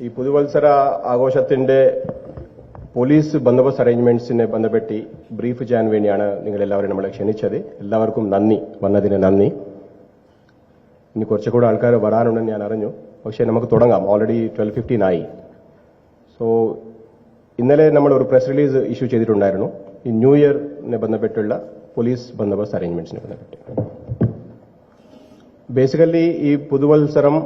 ഈ പുതുവത്സര ആഘോഷത്തിന്റെ പോലീസ് ബന്ദോബസ്ത് അറേഞ്ച്മെന്റ്സിനെ ബന്ധപ്പെട്ട് ബ്രീഫ് ചെയ്യാൻ വേണ്ടിയാണ് നിങ്ങളെല്ലാവരും നമ്മളെ ക്ഷണിച്ചത്. എല്ലാവർക്കും നന്ദി, വന്നതിന് നന്ദി. ഇനി കുറച്ചുകൂടെ ആൾക്കാർ വരാനുണ്ടെന്ന് ഞാൻ അറിഞ്ഞു. പക്ഷേ നമുക്ക് തുടങ്ങാം. ഓൾറെഡി 12:15 ആയി. സോ ഇന്നലെ നമ്മൾ ഒരു പ്രസ് റിലീസ് ഇഷ്യൂ ചെയ്തിട്ടുണ്ടായിരുന്നു ഈ ന്യൂ ഇയറിനെ ബന്ധപ്പെട്ടുള്ള പോലീസ് ബന്ദോബസ്ത് അറേഞ്ച്മെന്റ്സിനെ ബന്ധപ്പെട്ട്. ബേസിക്കലി ഈ പുതുവത്സരം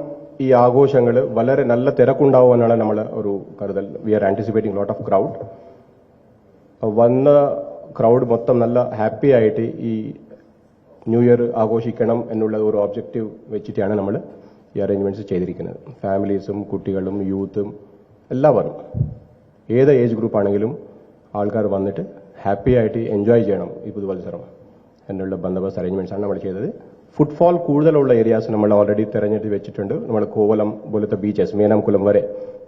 ഈ ആഘോഷങ്ങൾ വളരെ നല്ല തിരക്കുണ്ടാവുമെന്നാണ് നമ്മൾ ഒരു കരുതൽ. We are anticipating lot of crowd. വന്ന ക്രൗഡ് മൊത്തം നല്ല ഹാപ്പി ആയിട്ട് ഈ ന്യൂ ഇയർ ആഘോഷിക്കണം എന്നുള്ള ഒരു ഒബ്ജക്റ്റീവ് വെച്ചിട്ടാണ് നമ്മൾ ഈ അറേഞ്ച്മെന്റ്സ് ചെയ്തിരിക്കുന്നത്. ഫാമിലീസും കുട്ടികളും യൂത്തും എല്ലാവരും ഏത് ഏജ് ഗ്രൂപ്പ് ആണെങ്കിലും ആൾക്കാർ വന്നിട്ട് ഹാപ്പി ആയിട്ട് എൻജോയ് ചെയ്യണം ഈ പുതുവത്സരം എന്നുള്ള ബന്ദോബസ്ത് അറേഞ്ച്മെന്റ്സ് ആണ് നമ്മൾ ചെയ്തത്. ഫുട്ഫോൾ കൂടുതലുള്ള ഏരിയാസ് നമ്മൾ ഓൾറെഡി തെരഞ്ഞെടുത്ത് വെച്ചിട്ടുണ്ട്. നമ്മൾ കോവലം പോലത്തെ ബീച്ചസ്, മേനാംകുളം വരെ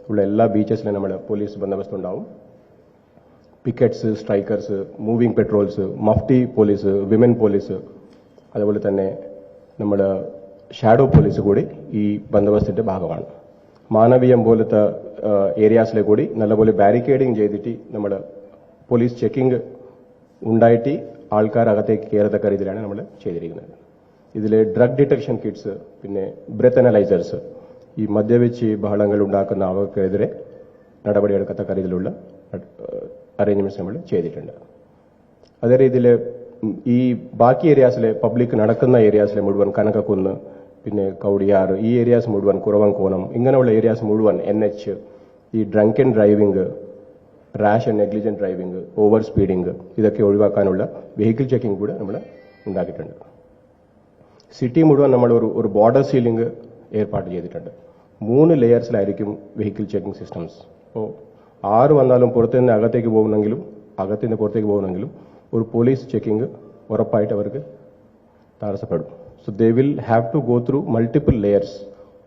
ഉള്ള എല്ലാ ബീച്ചസിലും നമ്മൾ പോലീസ് ബന്ദോബസ്ത് ഉണ്ടാവും. Pickets, strikers, moving patrols, mufti police, women police, അതുപോലെ തന്നെ നമ്മൾ ഷാഡോ പോലീസ് കൂടി ഈ ബന്ദോബസ്തിന്റെ ഭാഗമാണ്. മാനവീയം പോലത്തെ ഏരിയാസിലെ കൂടി നല്ലപോലെ ബാരിക്കേഡിങ് ചെയ്തിട്ട് നമ്മൾ പോലീസ് ചെക്കിംഗ് ഉണ്ടായിട്ട് ആൾക്കാർ അകത്തേക്ക് കയറത്തക്ക രീതിയിലാണ് നമ്മൾ ചെയ്തിരിക്കുന്നത്. ഇതിൽ ഡ്രഗ് ഡിറ്റക്ഷൻ കിറ്റ്സ്, പിന്നെ ബ്രെത്ത് അനലൈസേഴ്സ്, ഈ മദ്യവെച്ച് ബഹളങ്ങൾ ഉണ്ടാക്കുന്ന അവർക്കെതിരെ നടപടിയെടുക്കത്തക്ക രീതിയിലുള്ള അറേഞ്ച്മെന്റ്സ് നമ്മൾ ചെയ്തിട്ടുണ്ട്. അതേ രീതിയിൽ ഈ ബാക്കി ഏരിയാസിലെ പബ്ലിക് നടക്കുന്ന ഏരിയാസിലെ മുഴുവൻ കനകക്കുന്ന്, പിന്നെ കൗടിയാർ, ഈ ഏരിയാസ് മുഴുവൻ, കുറവൻകോണം, ഇങ്ങനെയുള്ള ഏരിയാസ് മുഴുവൻ NH, ഈ drunk and driving, rash and negligent driving, over speeding, ഇതൊക്കെ ഒഴിവാക്കാനുള്ള വെഹിക്കിൾ ചെക്കിംഗ് കൂടെ നമ്മൾ ഉണ്ടാക്കിയിട്ടുണ്ട്. സിറ്റി മുഴുവൻ നമ്മൾ ഒരു ബോർഡർ സീലിംഗ് ഏർപ്പാട് ചെയ്തിട്ടുണ്ട്. 3 ലെയേഴ്സിലായിരിക്കും വെഹിക്കിൾ ചെക്കിംഗ് സിസ്റ്റംസ്. അപ്പോൾ 6 വന്നാലും പുറത്തുനിന്ന് അകത്തേക്ക് പോകുന്നെങ്കിലും അകത്തുനിന്ന് പുറത്തേക്ക് പോകുന്നെങ്കിലും ഒരു പോലീസ് ചെക്കിംഗ് ഉറപ്പായിട്ട് അവർക്ക് തടസ്സപ്പെടും. So they will have to go through multiple layers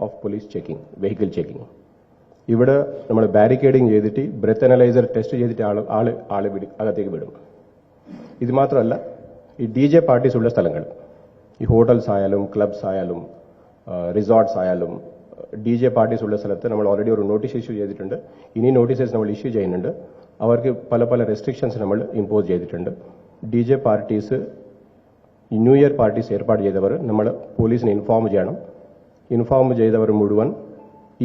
of police checking, vehicle checking. ഇവിടെ നമ്മൾ ബാരിക്കേഡിംഗ് ചെയ്തിട്ട് ബ്രെത്ത് അനലൈസർ ടെസ്റ്റ് ചെയ്തിട്ട് ആള് അകത്തേക്ക് വിടും. ഇത് മാത്രമല്ല, ഈ DJ പാർട്ടീസ് ഉള്ള സ്ഥലങ്ങൾ, ഈ ഹോട്ടൽസ് ആയാലും ക്ലബ്സ് ആയാലും റിസോർട്ട്സ് ആയാലും DJ പാർട്ടീസ് ഉള്ള സ്ഥലത്ത് നമ്മൾ ഓൾറെഡി ഒരു നോട്ടീസ് ഇഷ്യൂ ചെയ്തിട്ടുണ്ട്. ഇനി നോട്ടീസസ് നമ്മൾ ഇഷ്യൂ ചെയ്യുന്നുണ്ട്. അവർക്ക് പല റെസ്ട്രിക്ഷൻസ് നമ്മൾ ഇമ്പോസ് ചെയ്തിട്ടുണ്ട്. DJ parties, new year parties ഏർപ്പാട് ചെയ്തവർ നമ്മൾ പോലീസിനെ ഇൻഫോം ചെയ്യണം. ഇൻഫോം ചെയ്തവർ മുഴുവൻ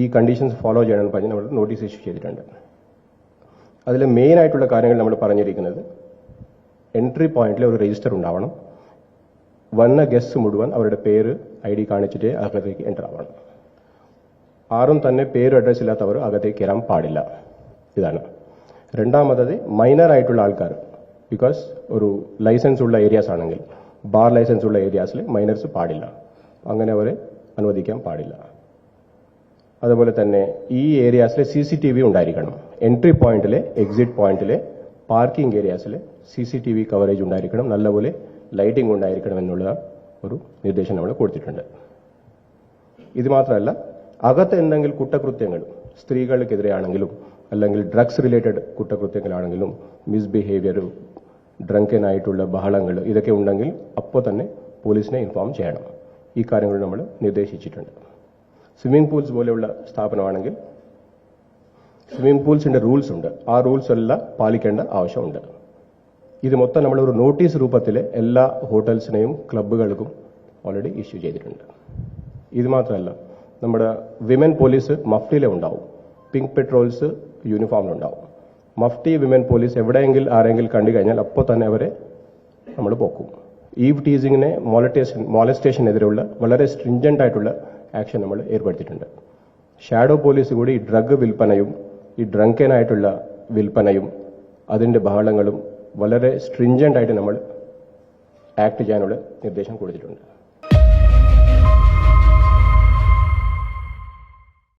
ഈ കണ്ടീഷൻസ് ഫോളോ ചെയ്യണമെന്ന് പറഞ്ഞ് നമ്മൾ നോട്ടീസ് ഇഷ്യൂ ചെയ്തിട്ടുണ്ട്. അതിൽ മെയിൻ ആയിട്ടുള്ള കാര്യങ്ങൾ നമ്മൾ പറഞ്ഞിരിക്കുന്നത്, എൻട്രി പോയിന്റിൽ ഒരു രജിസ്റ്റർ ഉണ്ടാവണം. വന്ന ഗസ്റ്റ് മുഴുവൻ അവരുടെ പേര് ID കാണിച്ചിട്ട് അകത്തേക്ക് എൻ്റർ ആവണം. ആരും തന്നെ പേരും അഡ്രസ് ഇല്ലാത്തവർ അകത്തേക്ക് കയറാൻ പാടില്ല. ഇതാണ്. രണ്ടാമത്തത്, മൈനർ ആയിട്ടുള്ള ആൾക്കാർ, ബിക്കോസ് ഒരു ലൈസൻസ് ഉള്ള ഏരിയാസ് ആണെങ്കിൽ, ബാർ ലൈസൻസ് ഉള്ള ഏരിയാസിൽ മൈനേഴ്സ് പാടില്ല. അങ്ങനെ അവരെ അനുവദിക്കാൻ പാടില്ല. അതുപോലെ തന്നെ ഈ ഏരിയാസിൽ CCTV ഉണ്ടായിരിക്കണം. എൻട്രി പോയിന്റിലെ, എക്സിറ്റ് പോയിന്റിലെ, പാർക്കിംഗ് ഏരിയാസിൽ CCTV കവറേജ് ഉണ്ടായിരിക്കണം. നല്ലപോലെ ലൈറ്റിംഗ് ഉണ്ടായിരിക്കണം എന്നുള്ള ഒരു നിർദ്ദേശം നമ്മൾ കൊടുത്തിട്ടുണ്ട്. ഇത് മാത്രമല്ല, അകത്ത് എന്തെങ്കിലും കുറ്റകൃത്യങ്ങൾ സ്ത്രീകൾക്കെതിരെയാണെങ്കിലും അല്ലെങ്കിൽ ഡ്രഗ്സ് റിലേറ്റഡ് കുറ്റകൃത്യങ്ങളാണെങ്കിലും, മിസ്ബിഹേവിയർ, ഡ്രങ്കനായിട്ടുള്ള ബഹളങ്ങൾ, ഇതൊക്കെ ഉണ്ടെങ്കിൽ അപ്പോൾ തന്നെ പോലീസിനെ ഇൻഫോം ചെയ്യണം. ഈ കാര്യങ്ങൾ നമ്മൾ നിർദ്ദേശിച്ചിട്ടുണ്ട്. സ്വിമ്മിംഗ് പൂൾസ് പോലെയുള്ള സ്ഥാപനമാണെങ്കിൽ സ്വിമ്മിംഗ് പൂൾസിന്റെ റൂൾസ് ഉണ്ട്. ആ റൂൾസ് എല്ലാം പാലിക്കേണ്ട ആവശ്യമുണ്ട്. ഇത് മൊത്തം നമ്മളൊരു നോട്ടീസ് രൂപത്തിൽ എല്ലാ ഹോട്ടൽസിനെയും ക്ലബ്ബുകൾക്കും ഓൾറെഡി ഇഷ്യൂ ചെയ്തിട്ടുണ്ട്. ഇത് മാത്രമല്ല, നമ്മുടെ വിമൻ പോലീസ് മഫ്റ്റിയിലെ ഉണ്ടാവും. പിങ്ക് പെട്രോൾസ് യൂണിഫോമിലുണ്ടാവും. മഫ്റ്റി, വിമൻ പോലീസ് എവിടെയെങ്കിലും ആരെങ്കിലും കണ്ടു കഴിഞ്ഞാൽ അപ്പോൾ തന്നെ അവരെ നമ്മൾ പോക്കും. ഈവ് ടീസിങ്ങിനെ, മോളസ്റ്റേഷനെതിരെയുള്ള വളരെ സ്ട്രിഞ്ചന്റ് ആയിട്ടുള്ള ആക്ഷൻ നമ്മൾ ഏർപ്പെടുത്തിയിട്ടുണ്ട്. ഷാഡോ പോലീസ് കൂടി ഈ ഡ്രഗ് വിൽപ്പനയും ഈ ഡ്രങ്കനായിട്ടുള്ള വിൽപ്പനയും അതിന്റെ ബഹളങ്ങളും വളരെ സ്ട്രിഞ്ചന്റ് ആയിട്ട് നമ്മൾ ആക്ട് ചെയ്യാനുള്ള നിർദ്ദേശം കൊടുത്തിട്ടുണ്ട്.